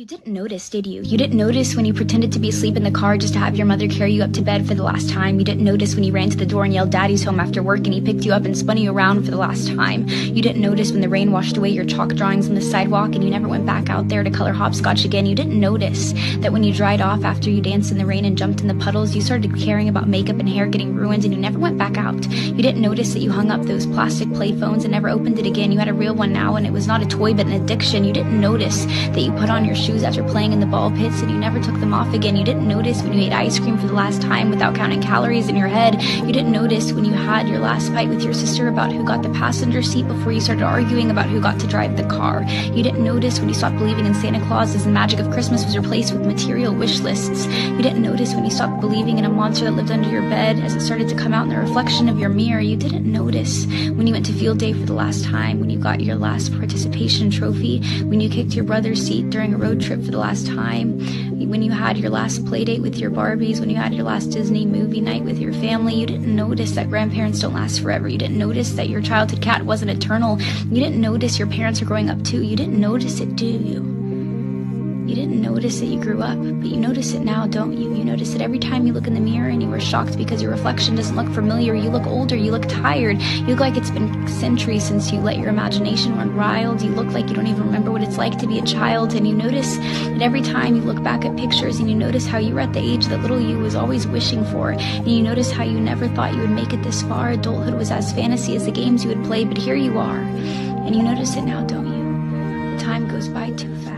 didn't notice, did you? You didn't notice when you pretended to be asleep in the car just to have your mother carry you up to bed for the last time. You didn't notice when you ran to the door and yelled "Daddy's home" after work and he picked you up and spun you around for the last time. You didn't notice when the rain washed away your chalk drawings on the sidewalk and you never went back out there to color hopscotch again. You didn't notice that when you dried off after you danced in the rain and jumped in the puddles, you started caring about makeup and hair getting ruined and you never went back out. You didn't notice that you hung up those plastic play phones and never opened it again. You had a real one now and it was not a toy but an addiction. You didn't notice that you put on your shoes after playing in the ball pits and you never took them off again. You didn't notice when you ate ice cream for the last time without counting calories in your head. You didn't notice when you had your last fight with your sister about who got the passenger seat before you started arguing about who got to drive the car. You didn't notice when you stopped believing in Santa Claus as the magic of Christmas was replaced with material wish lists. You didn't notice when you stopped believing in a monster that lived under your bed as it started to come out in the reflection of your mirror. You didn't notice when you went to field day for the last time, when you got your last participation trophy, when you kicked your brother's seat during a road trip for the last time, when you had your last play date with your Barbies, when you had your last Disney movie night with your family. You didn't notice that grandparents don't last forever. You didn't notice that your childhood cat wasn't eternal. You didn't notice your parents are growing up too. You didn't notice it, do you? You didn't notice that you grew up, but you notice it now, don't you? You notice it every time you look in the mirror and you were shocked because your reflection doesn't look familiar. You look older, you look tired, you look like it's been centuries since you let your imagination run wild. You look like you don't even remember what it's like to be a child, and you notice that every time you look back at pictures and you notice how you were at the age that little you was always wishing for, and you notice how you never thought you would make it this far. Adulthood was as fantasy as the games you would play, but here you are, and you notice it now, don't you? The time goes by too fast.